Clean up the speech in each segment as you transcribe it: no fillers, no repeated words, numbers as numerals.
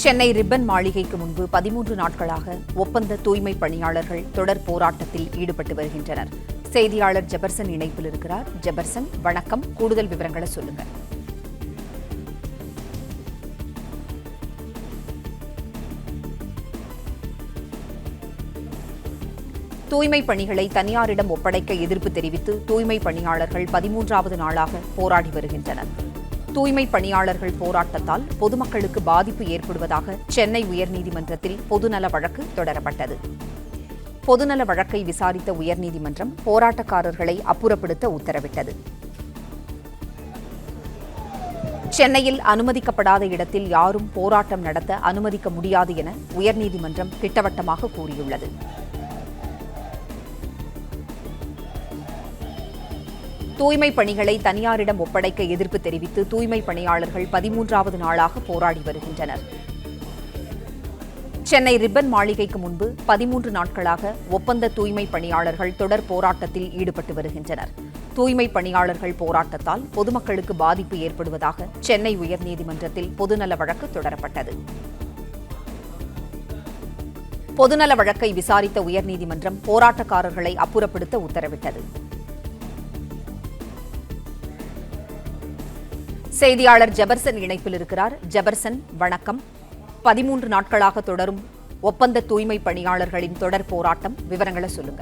Chennai ribbon மாளிகைக்கு முன்பு 13 நாட்களாக ஒப்பந்த தூய்மை பணியாளர்கள் தொடர் போராட்டத்தில் ஈடுபட்டு வருகின்றனர். செய்தியாளர் ஜெபர்சன் இணைப்பில் இருக்கிறார். ஜெபர்சன், வணக்கம். கூடுதல் விவரங்களை சொல்லுங்க. தூய்மை பணிகளை தனியாரிடம் ஒப்படைக்க எதிர்ப்பு தெரிவித்து தூய்மை பணியாளர்கள் 13வது நாளாக போராடி வருகின்றனர். தூய்மை பணியாளர்கள் போராட்டத்தால் பொதுமக்களுக்கு பாதிப்பு ஏற்படுவதாக சென்னை உயர்நீதிமன்றத்தில் பொதுநல வழக்கு தொடரப்பட்டது. பொதுநல வழக்கை விசாரித்த உயர்நீதிமன்றம் போராட்டக்காரர்களை அப்புறப்படுத்த உத்தரவிட்டது. சென்னையில் அனுமதிக்கப்படாத இடத்தில் யாரும் போராட்டம் நடத்த அனுமதிக்க முடியாது என உயர்நீதிமன்றம் திட்டவட்டமாக கூறியுள்ளது. தூய்மை பணிகளை தனியாரிடம் ஒப்படைக்க எதிர்ப்பு தெரிவித்து தூய்மை பணியாளர்கள் 13வது நாளாக போராடி வருகின்றனர். சென்னை ரிப்பன் மாளிகைக்கு முன்பு 13 நாட்களாக ஒப்பந்த தூய்மை பணியாளர்கள் தொடர் போராட்டத்தில் ஈடுபட்டு வருகின்றனர். தூய்மை பணியாளர்கள் போராட்டத்தால் பொதுமக்களுக்கு பாதிப்பு ஏற்படுவதாக சென்னை உயர்நீதிமன்றத்தில் பொதுநல வழக்கு தொடரப்பட்டது. பொதுநல வழக்கை விசாரித்த உயர்நீதிமன்றம் போராட்டக்காரர்களை அப்புறப்படுத்த உத்தரவிட்டது. செய்தியாளர் ஜெபர்சன் இணைப்பில் இருக்கிறார். ஜெபர்சன், வணக்கம். 13 நாட்களாக தொடரும் ஒப்பந்த தூய்மை பணியாளர்களின் தொடர் போராட்டம், விவரங்களை சொல்லுங்க.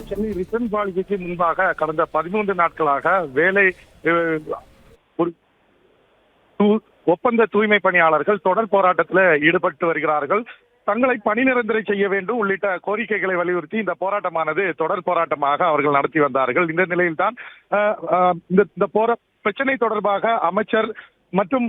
சென்னை ரிப்பன் மாளிகைக்கு முன்பாக கடந்த 13 நாட்களாக ஒப்பந்த தூய்மை பணியாளர்கள் தொடர் போராட்டத்தில் ஈடுபட்டு வருகிறார்கள். தங்களை பணி நிரந்தரம் செய்ய வேண்டும் உள்ளிட்ட கோரிக்கைகளை வலியுறுத்தி இந்த போராட்டமானது தொடர் போராட்டமாக அவர்கள் நடத்தி வந்தார்கள். இந்த நிலையில்தான் இந்த பிரச்சனை தொடர்பாக அமைச்சர் மற்றும்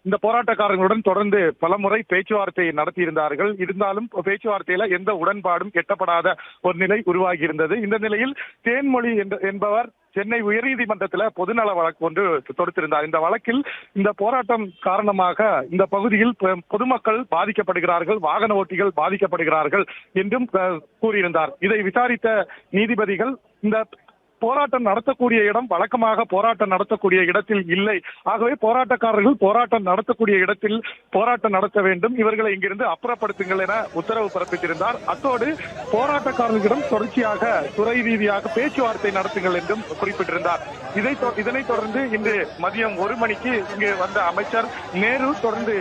இந்த போராட்டக்காரர்களுடன் தொடர்ந்து பலமுறை பேச்சுவார்த்தை நடத்தியிருந்தார்கள். இருந்தாலும் பேச்சுவார்த்தையில எந்த உடன்பாடும் எட்டப்படாத ஒரு நிலை உருவாகி இருந்தது. இந்த நிலையில் தேன்மொழி என்பவர் சென்னை உயர்நீதிமன்றத்தில் பொதுநல வழக்கு ஒன்று தொடுத்திருந்தார். இந்த வழக்கில் இந்த போராட்டம் காரணமாக இந்த பகுதியில் பொதுமக்கள் பாதிக்கப்படுகிறார்கள், வாகன ஓட்டிகள் பாதிக்கப்படுகிறார்கள் என்றும் கூறியிருந்தார். இதை விசாரித்த நீதிபதிகள் இந்த போராட்டம் நடத்தக்கூடிய இடம் வழக்கமாக போராட்டம் நடத்தக்கூடிய இடத்தில் இல்லை, ஆகவே போராட்டக்காரர்கள் போராட்டம் நடத்தக்கூடிய இடத்தில் போராட்டம் நடத்த வேண்டும், இவர்களை இங்கிருந்து அப்புறப்படுத்துங்கள் என உத்தரவு பிறப்பித்திருந்தார். அத்தோடு போராட்டக்காரர்களிடம் தொடர்ச்சியாக துறை ரீதியாக பேச்சுவார்த்தை நடத்துங்கள் என்றும் குறிப்பிட்டிருந்தார். இதனைத் தொடர்ந்து இன்று மதியம் 1 மணிக்கு இங்கு வந்த அமைச்சர் நேரு தொடர்ந்து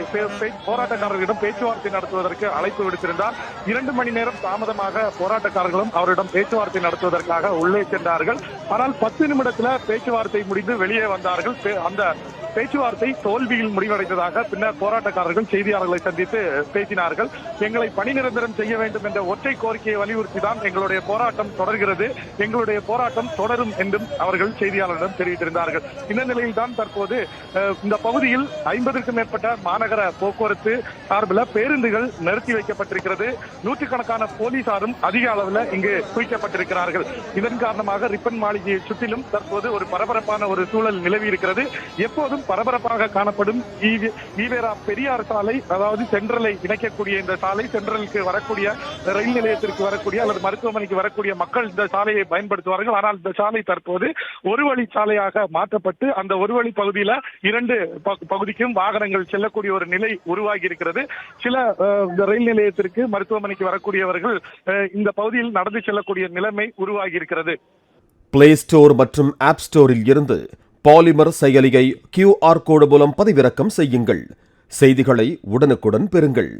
போராட்டக்காரர்களிடம் பேச்சுவார்த்தை நடத்துவதற்கு அழைப்பு விடுத்திருந்தார். 2 மணி நேரம் தாமதமாக போராட்டக்காரர்களும் அவரிடம் பேச்சுவார்த்தை நடத்துவதற்காக உள்ளே சென்றார்கள். ஆனால் 10 நிமிடத்துல பேச்சுவார்த்தை முடிந்து வெளியே வந்தார்கள். அந்த பேச்சுவார்த்தை தோல்வியில் முடிவடைந்ததாக பின்னர் போராட்டக்காரர்கள் செய்தியாளர்களை சந்தித்து பேசினார்கள். எங்களை பணி நிரந்தரம் செய்ய வேண்டும் என்ற ஒற்றை கோரிக்கையை வலியுறுத்தி தான் எங்களுடைய போராட்டம் தொடர்கிறது, எங்களுடைய போராட்டம் தொடரும் என்றும் அவர்கள் செய்தியாளர்களிடம் தெரிவித்திருந்தார்கள். இந்த நிலையில் தான் தற்போது இந்த பகுதியில் 50க்கும் மேற்பட்ட மாநகர போக்குவரத்து சார்பில் பேருந்துகள் நிறுத்தி வைக்கப்பட்டிருக்கிறது. நூற்றுக்கணக்கான போலீசாரும் அதிக அளவில் இங்கு குவிக்கப்பட்டிருக்கிறார்கள். இதன் காரணமாக ரிப்பன் மாளிகையை சுற்றிலும் தற்போது ஒரு பரபரப்பான ஒரு சூழல் நிலவி இருக்கிறது. எப்போதும் பரபரப்பாக காணப்படும் ஈவேரா பெரியார் சாலை, அதாவது சென்ட்ரலை இணைக்கக்கூடிய இந்த சாலை, சென்ட்ரலுக்கு வரக்கூடிய ரயில் நிலையத்திற்கு வரக்கூடிய அல்லது மருத்துவமனைக்கு வரக்கூடிய மக்கள் இந்த சாலையை பயன்படுத்துவார்கள். ஆனால் இந்த சாலை தற்போது ஒரு வழி சாலையாக மாற்றப்பட்டு அந்த ஒரு வழி பகுதியில 2 பகுதிக்கும் வாகனங்கள் செல்லக்கூடிய ஒரு நிலை உருவாகி இருக்கிறது. சில ரயில் நிலையத்திற்கு மருத்துவமனைக்கு வரக்கூடியவர்கள் இந்த பகுதியில் நடந்து செல்லக்கூடிய நிலைமை உருவாகி இருக்கிறது. பிளே ஸ்டோர் மற்றும் ஆப் ஸ்டோரில் இருந்து பாலிமர் செயலியை QR கோடு மூலம் பதிவிறக்கம் செய்யுங்கள். செய்திகளை உடனுக்குடன் பெறுங்கள்.